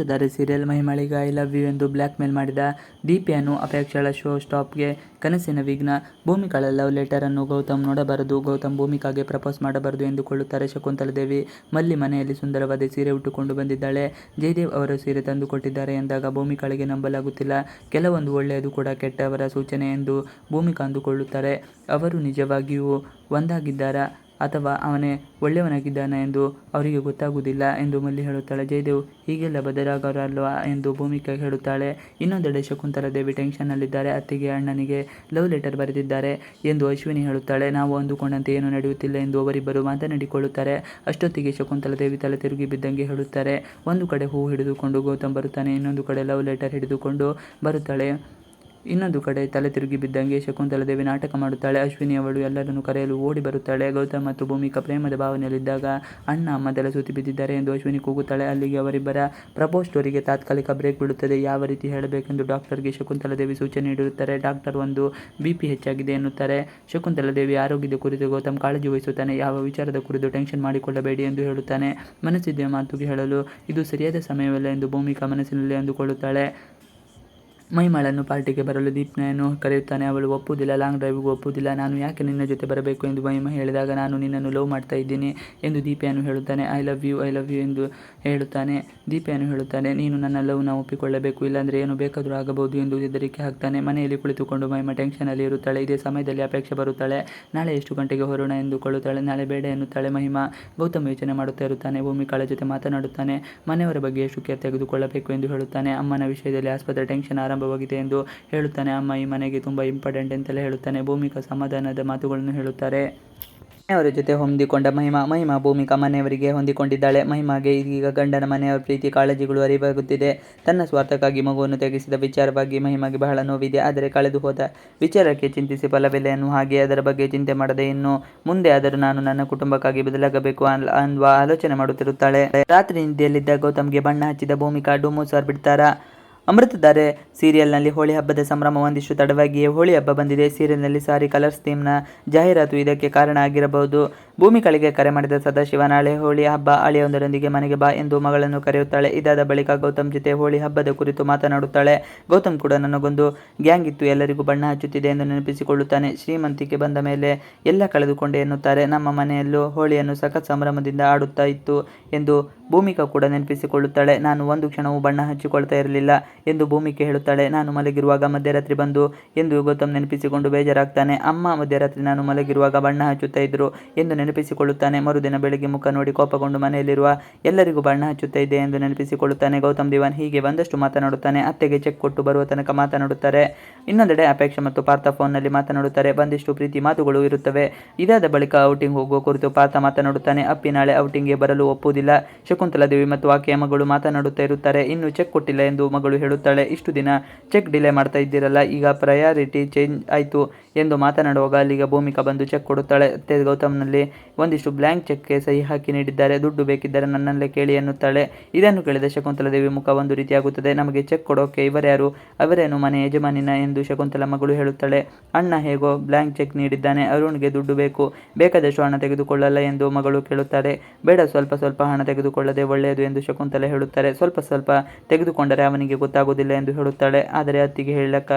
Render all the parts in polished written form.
ದರೆ serial ಮಹಿಮಳಿಗೆ I love you ಎಂದು black ಮೇಲ್ ಮಾಡಿದ ದೀಪಿಯನ್ನು ಅಪೇಕ್ಷಳ show ಸ್ಟಾಪ್ಗೆ ಕನಸಿನ ವಿಘ್ನ. ಭೂಮಿಕಾಳ ಲವ್ ಲೆಟರ್ ಅನ್ನು ಗೌತಮ್ ನೋಡಬಾರದು, ಗೌತಮ್ ಭೂಮಿಕಾಗೆ ಪ್ರಪೋಸ್ ಮಾಡಬಾರದು ಎಂದುಕೊಳ್ಳುತ್ತಾರೆ ಶಕುಂತಲಾ ದೇವಿ. ಮಲ್ಲಿ ಮನೆಯಲ್ಲಿ ಸುಂದರವಾದ ಸೀರೆ ಉಟ್ಟುಕೊಂಡು ಬಂದಿದ್ದಾಳೆ. ಜಯದೇವ್ ಅವರು ಸೀರೆ ತಂದು ಕೊಟ್ಟಿದ್ದಾರೆ ಎಂದಾಗ ಭೂಮಿಕಾಳಿಗೆ ನಂಬಲಾಗುತ್ತಿಲ್ಲ. ಕೆಲವೊಂದು ಒಳ್ಳೆಯದು ಕೂಡ ಕೆಟ್ಟವರ ಸೂಚನೆ ಎಂದು ಭೂಮಿಕಾ ಅಂದುಕೊಳ್ಳುತ್ತಾರೆ. ಅವರು ನಿಜವಾಗಿಯೂ ಒಂದಾಗಿದ್ದಾರಾ ಅಥವಾ ಅವನೇ ಒಳ್ಳೆಯವನಾಗಿದ್ದಾನೆ ಎಂದು ಅವರಿಗೆ ಗೊತ್ತಾಗುವುದಿಲ್ಲ ಎಂದು ಮಲ್ಲಿ ಹೇಳುತ್ತಾಳೆ. ಜಯದೇವ್ ಹೀಗೆಲ್ಲ ಬದಲಾಗರಲ್ವಾ ಎಂದು ಭೂಮಿಕಾ ಹೇಳುತ್ತಾಳೆ. ಇನ್ನೊಂದೆಡೆ ಶಕುಂತಲಾ ದೇವಿ ಟೆನ್ಷನ್ನಲ್ಲಿದ್ದಾರೆ. ಅತ್ತಿಗೆ ಅಣ್ಣನಿಗೆ ಲವ್ ಲೆಟರ್ ಬರೆದಿದ್ದಾರೆ ಎಂದು ಅಶ್ವಿನಿ ಹೇಳುತ್ತಾಳೆ. ನಾವು ಅಂದುಕೊಂಡಂತೆ ಏನು ನಡೆಯುತ್ತಿಲ್ಲ ಎಂದು ಅವರಿಬ್ಬರು ಮಾತನಾಡಿಕೊಳ್ಳುತ್ತಾರೆ. ಅಷ್ಟೊತ್ತಿಗೆ ಶಕುಂತಲಾ ದೇವಿ ತಲೆ ತಿರುಗಿ ಬಿದ್ದಂಗೆ ಹೇಳುತ್ತಾರೆ. ಒಂದು ಕಡೆ ಹೂ ಹಿಡಿದುಕೊಂಡು ಗೌತಮ್ ಬರುತ್ತಾನೆ, ಇನ್ನೊಂದು ಕಡೆ ಲವ್ ಲೆಟರ್ ಹಿಡಿದುಕೊಂಡು ಬರುತ್ತಾಳೆ. ಇನ್ನೊಂದು ಕಡೆ ತಲೆ ತಿರುಗಿ ಬಿದ್ದಂಗೆ ಶಕುಂತಲಾ ದೇವಿ ನಾಟಕ ಮಾಡುತ್ತಾಳೆ. ಅಶ್ವಿನಿ ಅವಳು ಎಲ್ಲರನ್ನು ಕರೆಯಲು ಓಡಿ ಬರುತ್ತಾಳೆ. ಗೌತಮ್ ಮತ್ತು ಭೂಮಿಕಾ ಪ್ರೇಮದ ಭಾವನೆಯಲ್ಲಿದ್ದಾಗ ಅಣ್ಣ ಅಮ್ಮ ತಲೆ ಸುತ್ತಿ ಬಿದ್ದಿದ್ದಾರೆ ಎಂದು ಅಶ್ವಿನಿ ಕೂಗುತ್ತಾಳೆ. ಅಲ್ಲಿಗೆ ಅವರಿಬ್ಬರ ಪ್ರಪೋಸ್ ಸ್ಟೋರಿಗೆ ತಾತ್ಕಾಲಿಕ ಬ್ರೇಕ್ ಬೀಳುತ್ತದೆ. ಯಾವ ರೀತಿ ಹೇಳಬೇಕೆಂದು ಡಾಕ್ಟರ್ಗೆ ಶಕುಂತಲಾ ದೇವಿ ಸೂಚನೆ ನೀಡಿರುತ್ತಾರೆ. ಡಾಕ್ಟರ್ ಒಂದು BP ಹೆಚ್ಚಾಗಿದೆ ಎನ್ನುತ್ತಾರೆ. ಶಕುಂತಲಾ ದೇವಿ ಆರೋಗ್ಯದ ಕುರಿತು ಗೌತಮ್ ಕಾಳಜಿ ವಹಿಸುತ್ತಾನೆ. ಯಾವ ವಿಚಾರದ ಕುರಿತು ಟೆನ್ಷನ್ ಮಾಡಿಕೊಳ್ಳಬೇಡಿ ಎಂದು ಹೇಳುತ್ತಾನೆ. ಮನಸ್ಸಿದ್ದ ಮಾತುಗೆ ಹೇಳಲು ಇದು ಸರಿಯಾದ ಸಮಯವಲ್ಲ ಎಂದು ಭೂಮಿಕಾ ಮನಸ್ಸಿನಲ್ಲಿ ಅಂದುಕೊಳ್ಳುತ್ತಾಳೆ. ಮಹಿಮಾಳನ್ನು ಪಾರ್ಟಿಗೆ ಬರಲು ದೀಪ್ನೆಯನ್ನು ಕರೆಯುತ್ತಾನೆ. ಅವಳು ಒಪ್ಪುವುದಿಲ್ಲ, ಲಾಂಗ್ ಡ್ರೈವ್ಗೂ ಒಪ್ಪುವುದಿಲ್ಲ. ನಾನು ಯಾಕೆ ನಿನ್ನ ಜೊತೆ ಬರಬೇಕು ಎಂದು ಮಹಿಮಾ ಹೇಳಿದಾಗ ನಾನು ನಿನ್ನನ್ನು ಲವ್ ಮಾಡ್ತಾ ಇದ್ದೀನಿ ಎಂದು ದೀಪೆಯನ್ನು ಹೇಳುತ್ತಾನೆ. ಐ ಲವ್ ಯು ಎಂದು ಹೇಳುತ್ತಾನೆ. ದೀಪೆಯನ್ನು ಹೇಳುತ್ತಾನೆ, ನೀನು ನನ್ನ ಲವ್ನ ಒಪ್ಪಿಕೊಳ್ಳಬೇಕು, ಇಲ್ಲಾಂದರೆ ಏನು ಬೇಕಾದರೂ ಆಗಬಹುದು ಎಂದು ಹೆದರಿಕೆ ಹಾಕ್ತಾನೆ. ಮನೆಯಲ್ಲಿ ಕುಳಿತುಕೊಂಡು ಮಹಿಮಾ ಟೆನ್ಷನಲ್ಲಿ ಇರುತ್ತಾಳೆ. ಇದೇ ಸಮಯದಲ್ಲಿ ಅಪೇಕ್ಷೆ ಬರುತ್ತಾಳೆ. ನಾಳೆ ಎಷ್ಟು ಗಂಟೆಗೆ ಹೊರೋಣ ಎಂದುಕೊಳ್ಳುತ್ತಾಳೆ. ನಾಳೆ ಬೇಡ ಎನ್ನುತ್ತಾಳೆ ಮಹಿಮಾ. ಗೌತಮ್ ಯೋಚನೆ ಮಾಡುತ್ತಾ ಇರುತ್ತಾನೆ. ಭೂಮಿಕಾಳ ಜೊತೆ ಮಾತನಾಡುತ್ತಾನೆ. ಮನೆಯವರ ಬಗ್ಗೆ ಎಷ್ಟು ಕೇರ್ ತೆಗೆದುಕೊಳ್ಳಬೇಕು ಎಂದು ಹೇಳುತ್ತಾನೆ. ಅಮ್ಮನ ವಿಷಯದಲ್ಲಿ ಆಸ್ಪತ್ರೆ ಟೆನ್ಷನ್ ಆರಂಭವಾಗಿದೆ ಎಂದು ಹೇಳುತ್ತಾನೆ. ಅಮ್ಮ ಈ ಮನೆಗೆ ತುಂಬಾ ಇಂಪಾರ್ಟೆಂಟ್ ಎಂತೆಲ್ಲ ಹೇಳುತ್ತಾನೆ. ಭೂಮಿಕಾ ಸಮಾಧಾನದ ಮಾತುಗಳನ್ನು ಹೇಳುತ್ತಾರೆ. ಮನೆಯವರ ಜೊತೆ ಹೊಂದಿಕೊಂಡ ಮಹಿಮಾ ಭೂಮಿಕಾ ಮನೆಯವರಿಗೆ ಹೊಂದಿಕೊಂಡಿದ್ದಾಳೆ. ಮಹಿಮಾಗೆ ಈಗ ಗಂಡನ ಮನೆಯವರ ಪ್ರೀತಿ ಕಾಳಜಿಗಳು ಅರಿವಾಗುತ್ತಿದೆ. ತನ್ನ ಸ್ವಾರ್ಥಕ್ಕಾಗಿ ಮಗುವನ್ನು ತೆಗೆಸಿದ ವಿಚಾರವಾಗಿ ಮಹಿಮಾಗೆ ಬಹಳ ನೋವಿದೆ. ಆದರೆ ಕಳೆದು ಹೋದ ವಿಚಾರಕ್ಕೆ ಚಿಂತಿಸಿ ಫಲವಿಲ್ಲ ಎನ್ನುವ ಹಾಗೆ ಅದರ ಬಗ್ಗೆ ಚಿಂತೆ ಮಾಡದೆ ಇನ್ನು ಮುಂದೆ ಆದರೂ ನಾನು ನನ್ನ ಕುಟುಂಬಕ್ಕಾಗಿ ಬದಲಾಗಬೇಕು ಅನ್ನುವ ಆಲೋಚನೆ ಮಾಡುತ್ತಿರುತ್ತಾಳೆ. ರಾತ್ರಿ ನಿದ್ದೆಯಲ್ಲಿದ್ದ ಗೌತಮ್ಗೆ ಬಣ್ಣ ಹಚ್ಚಿದ ಭೂಮಿಕಾ ಡೂಮೋಸಾರ್ ಬಿಡ್ತಾರಾ? ಅಮೃತಧಾರೆ ಸೀರಿಯಲ್ನಲ್ಲಿ ಹೋಳಿ ಹಬ್ಬದ ಸಂಭ್ರಮ ಒಂದಿಷ್ಟು ತಡವಾಗಿಯೇ ಹೋಳಿ ಹಬ್ಬ ಬಂದಿದೆ. ಸೀರಿಯಲ್ನಲ್ಲಿ ಸಾರಿ ಕಲರ್ಸ್ ಥೀಮ್ನ ಜಾಹೀರಾತು ಇದಕ್ಕೆ ಕಾರಣ ಆಗಿರಬಹುದು. ಭೂಮಿಕಾಳಿಗೆ ಕರೆ ಮಾಡಿದ ಸದಾಶಿವ, ನಾಳೆ ಹೋಳಿ ಹಬ್ಬ, ಅಳಿಯೊಂದರೊಂದಿಗೆ ಮನೆಗೆ ಬಾ ಎಂದು ಮಗಳನ್ನು ಕರೆಯುತ್ತಾಳೆ. ಇದಾದ ಬಳಿಕ ಗೌತಮ್ ಜೊತೆ ಹೋಳಿ ಹಬ್ಬದ ಕುರಿತು ಮಾತನಾಡುತ್ತಾಳೆ. ಗೌತಮ್ ಕೂಡ ನನಗೊಂದು ಗ್ಯಾಂಗ್ ಇತ್ತು, ಎಲ್ಲರಿಗೂ ಬಣ್ಣ ಹಚ್ಚುತ್ತಿದೆ ಎಂದು ನೆನಪಿಸಿಕೊಳ್ಳುತ್ತಾನೆ. ಶ್ರೀಮಂತಿಕೆ ಬಂದ ಮೇಲೆ ಎಲ್ಲ ಕಳೆದುಕೊಂಡೆ ಎನ್ನುತ್ತಾರೆ. ನಮ್ಮ ಮನೆಯಲ್ಲೂ ಹೋಳಿಯನ್ನು ಸಖತ್ ಸಂಭ್ರಮದಿಂದ ಆಡುತ್ತಾ ಇತ್ತು ಎಂದು ಭೂಮಿಕಾ ಕೂಡ ನೆನಪಿಸಿಕೊಳ್ಳುತ್ತಾಳೆ. ನಾನು ಒಂದು ಕ್ಷಣವೂ ಬಣ್ಣ ಹಚ್ಚಿಕೊಳ್ತಾ ಇರಲಿಲ್ಲ ಎಂದು ಭೂಮಿಕೆ ಹೇಳುತ್ತಾಳೆ. ನಾನು ಮಲಗಿರುವಾಗ ಮಧ್ಯರಾತ್ರಿ ಬಂದು ಎಂದು ಗೌತಮ್ ನೆನಪಿಸಿಕೊಂಡು ಬೇಜಾರಾಗ್ತಾನೆ. ಅಮ್ಮ ಮಧ್ಯರಾತ್ರಿ ನಾನು ಮಲಗಿರುವಾಗ ಬಣ್ಣ ಹಚ್ಚುತ್ತಾ ಇದ್ರು ಎಂದು ನೆನಪಿಸಿಕೊಳ್ಳುತ್ತಾನೆ. ಮರುದಿನ ಬೆಳಗ್ಗೆ ಮುಖ ನೋಡಿ ಕೋಪಗೊಂಡು ಮನೆಯಲ್ಲಿರುವ ಎಲ್ಲರಿಗೂ ಬಣ್ಣ ಹಚ್ಚುತ್ತಾ ಇದ್ದೆ ಎಂದು ನೆನಪಿಸಿಕೊಳ್ಳುತ್ತಾನೆ. ಗೌತಮ್ ದಿವಾನ್ ಹೀಗೆ ಒಂದಷ್ಟು ಮಾತನಾಡುತ್ತಾನೆ. ಅತ್ತೆಗೆ ಚೆಕ್ ಕೊಟ್ಟು ಬರುವ ತನಕ ಮಾತನಾಡುತ್ತಾರೆ. ಇನ್ನೊಂದೆಡೆ ಅಪೇಕ್ಷ ಮತ್ತು ಪಾರ್ಥ ಫೋನ್ನಲ್ಲಿ ಮಾತನಾಡುತ್ತಾರೆ. ಒಂದಿಷ್ಟು ಪ್ರೀತಿ ಮಾತುಗಳು ಇರುತ್ತವೆ. ಇದಾದ ಬಳಿಕ ಔಟಿಂಗ್ ಹೋಗುವ ಕುರಿತು ಪಾರ್ಥ ಮಾತನಾಡುತ್ತಾನೆ. ಅಪ್ಪಿ ನಾಳೆ ಔಟಿಂಗ್ಗೆ ಬರಲು ಒಪ್ಪುವುದಿಲ್ಲ. ಶಕುಂತಲಾ ದೇವಿ ಮತ್ತು ಆಕೆಯ ಮಗಳು ಮಾತನಾಡುತ್ತಾ ಇರುತ್ತಾರೆ. ಇನ್ನು ಚೆಕ್ ಕೊಟ್ಟಿಲ್ಲ ಎಂದು ಮಗಳು ಹೇಳುತ್ತಾಳೆ. ಇಷ್ಟು ದಿನ ಚೆಕ್ ಡಿಲೇ ಮಾಡ್ತಾ ಇದ್ದೀರಲ್ಲ, ಈಗ ಪ್ರಯಾರಿಟಿ ಚೇಂಜ್ ಆಯಿತು ಎಂದು ಮಾತನಾಡುವಾಗ ಅಲ್ಲಿಗೆ ಭೂಮಿಕಾ ಬಂದು ಚೆಕ್ ಕೊಡುತ್ತಾಳೆ. ಅತ್ತೆ ಗೌತಮ್ನಲ್ಲಿ ಒಂದಿಷ್ಟು ಬ್ಲ್ಯಾಂಕ್ ಚೆಕ್ಗೆ ಸಹಿ ಹಾಕಿ ನೀಡಿದ್ದಾರೆ, ದುಡ್ಡು ಬೇಕಿದ್ದರೆ ನನ್ನಲ್ಲೇ ಕೇಳಿ ಎನ್ನುತ್ತಾಳೆ. ಇದನ್ನು ಕೇಳಿದ ಶಕುಂತಲಾ ದೇವಿ ಮುಖ ಒಂದು ರೀತಿಯಾಗುತ್ತದೆ. ನಮಗೆ ಚೆಕ್ ಕೊಡೋಕೆ ಇವರ್ಯಾರು, ಅವರೇನು ಮನೆ ಯಜಮಾನಿನ ಎಂದು ಶಕುಂತಲಾ ಮಗಳು ಹೇಳುತ್ತಾಳೆ. ಅಣ್ಣ ಹೇಗೋ ಬ್ಲ್ಯಾಂಕ್ ಚೆಕ್ ನೀಡಿದ್ದಾನೆ, ಅರುಣ್ಗೆ ದುಡ್ಡು ಬೇಕು, ಬೇಕಾದಷ್ಟು ಹಣ ತೆಗೆದುಕೊಳ್ಳಲ್ಲ ಎಂದು ಮಗಳು ಕೇಳುತ್ತಾರೆ. ಬೇಡ, ಸ್ವಲ್ಪ ಸ್ವಲ್ಪ ಹಣ ತೆಗೆದುಕೊಳ್ಳದೆ ಒಳ್ಳೆಯದು ಎಂದು ಶಕುಂತಲಾ ಹೇಳುತ್ತಾರೆ. ಸ್ವಲ್ಪ ಸ್ವಲ್ಪ ತೆಗೆದುಕೊಂಡರೆ ಅವನಿಗೆ ಗೊತ್ತಾಗುವುದಿಲ್ಲ ಎಂದು ಹೇಳುತ್ತಾಳೆ. ಆದರೆ ಅತ್ತಿಗೆ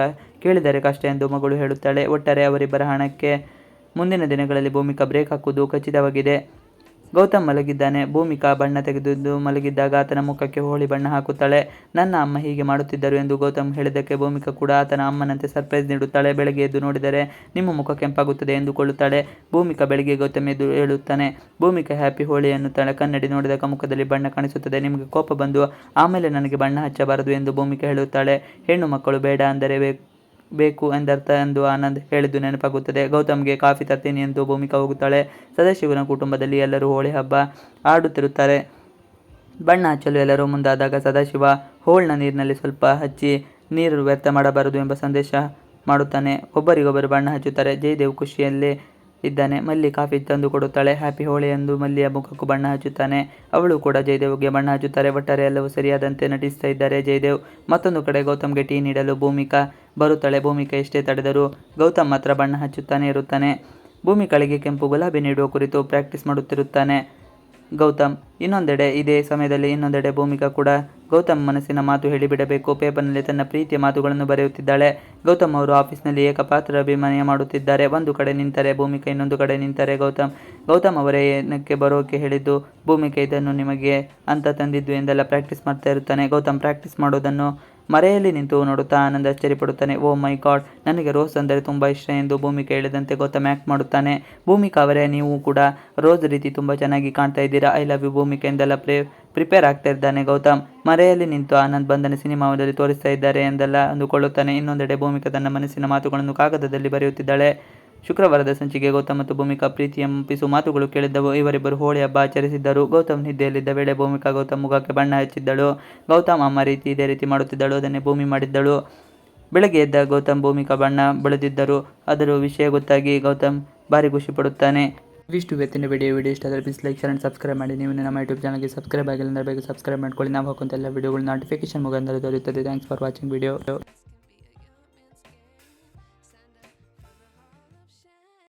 ಕೇಳಿದರೆ ಕಷ್ಟ ಎಂದು ಮಗಳು ಹೇಳುತ್ತಾಳೆ. ಒಟ್ಟಾರೆ ಅವರಿಬ್ಬರ ಹಣಕ್ಕೆ ಮುಂದಿನ ದಿನಗಳಲ್ಲಿ ಭೂಮಿಕಾ ಬ್ರೇಕ್ ಹಾಕುವುದು ಖಚಿತವಾಗಿದೆ. ಗೌತಮ್ ಮಲಗಿದ್ದಾನೆ. ಭೂಮಿಕಾ ಬಣ್ಣ ತೆಗೆದು ಮಲಗಿದ್ದಾಗ ಆತನ ಮುಖಕ್ಕೆ ಹೋಳಿ ಬಣ್ಣ ಹಾಕುತ್ತಾಳೆ. ನನ್ನ ಅಮ್ಮ ಹೀಗೆ ಮಾಡುತ್ತಿದ್ದರು ಎಂದು ಗೌತಮ್ ಹೇಳಿದ್ದಕ್ಕೆ ಭೂಮಿಕಾ ಕೂಡ ಆತನ ಅಮ್ಮನಂತೆ ಸರ್ಪ್ರೈಸ್ ನೀಡುತ್ತಾಳೆ. ಬೆಳಗ್ಗೆ ಎದ್ದು ನೋಡಿದರೆ ನಿಮ್ಮ ಮುಖ ಕೆಂಪಾಗುತ್ತದೆ ಎಂದುಕೊಳ್ಳುತ್ತಾಳೆ. ಭೂಮಿಕಾ ಬೆಳಗ್ಗೆ ಗೌತಮ್ ಎದ್ದು ಹೇಳುತ್ತಾನೆ. ಭೂಮಿಕಾ ಹ್ಯಾಪಿ ಹೋಳಿ ಎನ್ನುತ್ತಾಳೆ. ಕನ್ನಡಿ ನೋಡಿದಾಗ ಮುಖದಲ್ಲಿ ಬಣ್ಣ ಕಾಣಿಸುತ್ತದೆ. ನಿಮಗೆ ಕೋಪ ಬಂದು ಆಮೇಲೆ ನನಗೆ ಬಣ್ಣ ಹಚ್ಚಬಾರದು ಎಂದು ಭೂಮಿಕಾ ಹೇಳುತ್ತಾಳೆ. ಹೆಣ್ಣು ಮಕ್ಕಳು ಬೇಡ ಅಂದರೆ ಬೇಕು ಎಂದರ್ಥ ಎಂದು ಆನಂದ್ ಹೇಳಿದ್ದು ನೆನಪಾಗುತ್ತದೆ. ಗೌತಮ್ಗೆ ಕಾಫಿ ತರ್ತೀನಿ ಎಂದು ಭೂಮಿಕಾ ಹೋಗುತ್ತಾಳೆ. ಸದಾಶಿವನ ಕುಟುಂಬದಲ್ಲಿ ಎಲ್ಲರೂ ಹೋಳಿ ಹಬ್ಬ ಆಡುತ್ತಿರುತ್ತಾರೆ. ಬಣ್ಣ ಹಚ್ಚಲು ಎಲ್ಲರೂ ಮುಂದಾದಾಗ ಸದಾಶಿವ ಹೋಳ್ನ ನೀರಿನಲ್ಲಿ ಸ್ವಲ್ಪ ಹಚ್ಚಿ ನೀರು ವ್ಯರ್ಥ ಮಾಡಬಾರದು ಎಂಬ ಸಂದೇಶ ಮಾಡುತ್ತಾನೆ. ಒಬ್ಬರಿಗೊಬ್ಬರು ಬಣ್ಣ ಹಚ್ಚುತ್ತಾರೆ. ಜಯದೇವ್ ಖುಷಿಯಲ್ಲೇ ಇದ್ದಾನೆ. ಮಲ್ಲಿ ಕಾಫಿ ತಂದು ಕೊಡುತ್ತಾಳೆ. ಹ್ಯಾಪಿ ಹೋಳಿ ಎಂದು ಮಲ್ಲಿಯ ಮುಖಕ್ಕೂ ಬಣ್ಣ ಹಚ್ಚುತ್ತಾನೆ. ಅವಳು ಕೂಡ ಜಯದೇವ್ಗೆ ಬಣ್ಣ ಹಚ್ಚುತ್ತಾರೆ. ಒಟ್ಟಾರೆ ಎಲ್ಲವೂ ಸರಿಯಾದಂತೆ ನಟಿಸ್ತಾ ಇದ್ದಾರೆ ಜಯದೇವ್. ಮತ್ತೊಂದು ಕಡೆ ಗೌತಮ್ಗೆ ಟೀ ನೀಡಲು ಭೂಮಿಕಾ ಬರುತ್ತಾಳೆ. ಭೂಮಿಕಾ ಎಷ್ಟೇ ತಡೆದರೂ ಗೌತಮ್ ಮಾತ್ರ ಬಣ್ಣ ಹಚ್ಚುತ್ತಾನೆ ಇರುತ್ತಾನೆ. ಭೂಮಿಕಾಳಿಗೆ ಕೆಂಪು ಗುಲಾಬಿ ನೀಡುವ ಕುರಿತು ಪ್ರಾಕ್ಟೀಸ್ ಮಾಡುತ್ತಿರುತ್ತಾನೆ. ಗೌತಮ್. ಇದೇ ಸಮಯದಲ್ಲಿ ಇನ್ನೊಂದೆಡೆ ಭೂಮಿಕಾ ಕೂಡ ಗೌತಮ್ ಮನಸ್ಸಿನ ಮಾತು ಹೇಳಿಬಿಡಬೇಕು. ಪೇಪರ್ನಲ್ಲಿ ತನ್ನ ಪ್ರೀತಿಯ ಮಾತುಗಳನ್ನು ಬರೆಯುತ್ತಿದ್ದಾಳೆ. ಗೌತಮ್ ಅವರು ಆಫೀಸ್ನಲ್ಲಿ ಏಕಪಾತ್ರ ಅಭಿನಯ ಮಾಡುತ್ತಿದ್ದಾರೆ. ಒಂದು ಕಡೆ ನಿಂತರೆ ಭೂಮಿಕಾ, ಇನ್ನೊಂದು ಕಡೆ ನಿಂತರೆ ಗೌತಮ್ ಅವರೇ ಏನಕ್ಕೆ ಬರೋಕೆ ಹೇಳಿದ್ದು? ಭೂಮಿಕಾ ಇದನ್ನು ನಿಮಗೆ ಅಂತ ತಂದಿದ್ದು ಎಂದೆಲ್ಲ ಪ್ರಾಕ್ಟೀಸ್ ಮಾಡ್ತಾ ಇರುತ್ತಾನೆ. ಗೌತಮ್ ಪ್ರಾಕ್ಟೀಸ್ ಮಾಡೋದನ್ನು ಮರೆಯಲ್ಲಿ ನಿಂತು ನೋಡುತ್ತಾ ಆನಂದ್ ಆಶ್ಚರ್ಯಪಡುತ್ತಾನೆ. ಓ ಮೈ ಗಾಡ್, ನನಗೆ ರೋಸ್ ಅಂದರೆ ತುಂಬ ಇಷ್ಟ ಎಂದು ಭೂಮಿಕಾ ಹೇಳಿದಂತೆ ಗೌತಮ್ ಆ್ಯಕ್ಟ್ ಮಾಡುತ್ತಾನೆ. ಭೂಮಿಕಾ ಅವರೇ, ನೀವು ಕೂಡ ರೋಸ್ ರೀತಿ ತುಂಬ ಚೆನ್ನಾಗಿ ಕಾಣ್ತಾ ಇದ್ದೀರಾ. ಐ ಲವ್ ಯು ಭೂಮಿಕಾ ಎಂದೆಲ್ಲ ಪ್ರಿಪೇರ್ ಆಗ್ತಾ ಇದ್ದಾನೆ ಗೌತಮ್. ಮರೆಯಲ್ಲಿ ನಿಂತು ಆನಂದ್ ಬಂಧನ ಸಿನಿಮಾದಲ್ಲಿ ತೋರಿಸ್ತಾ ಇದ್ದಾರೆ ಎಂದೆಲ್ಲ ಅಂದುಕೊಳ್ಳುತ್ತಾನೆ. ಇನ್ನೊಂದೆಡೆ ಭೂಮಿಕಾ ತನ್ನ ಮನಸ್ಸಿನ ಮಾತುಗಳನ್ನು ಕಾಗದದಲ್ಲಿ ಬರೆಯುತ್ತಿದ್ದಾಳೆ. ಶುಕ್ರವಾರದ ಸಂಚಿಕೆ ಗೌತಮ್ ಮತ್ತು ಭೂಮಿಕಾ ಪ್ರೀತಿಯ ಪಿಸು ಮಾತುಗಳು ಕೇಳಿದ್ದವು. ಇವರಿಬ್ಬರು ಹೋಳಿ ಹಬ್ಬ ಆಚರಿಸಿದ್ದರು. ಗೌತಮ್ ನಿದ್ದೆಯಲ್ಲಿದ್ದ ವೇಳೆ ಭೂಮಿಕಾ ಗೌತಮ್ ಮುಖಕ್ಕೆ ಬಣ್ಣ ಹಚ್ಚಿದ್ದಳು. ಗೌತಮ್ ಅಮ್ಮ ಇದೇ ರೀತಿ ಮಾಡುತ್ತಿದ್ದಳು, ಅದನ್ನೇ ಭೂಮಿ ಮಾಡಿದ್ದಳು. ಬೆಳಗ್ಗೆ ಎದ್ದ ಗೌತಮ್ ಭೂಮಿಕಾ ಬಣ್ಣ ಬಳಿದಿದ್ದರು. ಅದರ ವಿಷಯ ಗೊತ್ತಾಗಿ ಗೌತಮ್ ಭಾರಿ ಖುಷಿ ಪಡುತ್ತಾನೆ. ಇವಿಷ್ಟು ಇವತ್ತಿನ ವಿಡಿಯೋ ಇಷ್ಟ ಆದರೆ please like, share and subscribe ಮಾಡಿ. ನೀವು ನಮ್ಮ ಯೂಟ್ಯೂಬ್ ಚಾನಲ್ಗೆ ಸಬ್ಸ್ಕ್ರೈಬ್ ಆಗಿಲ್ಲ ಅಂದರೆ ಬೇಗ ಸಬ್ಸ್ಕ್ರೈಬ್ ಮಾಡ್ಕೊಳ್ಳಿ. ನಾವು ಹಾಕುವಂಥ ಎಲ್ಲ ವಿಡಿಯೋಗಳು ನೋಟಿಫಿಕೇಶನ್ ಮುಖಾಂತರ ದೊರೆಯುತ್ತದೆ. Thanks for watching video.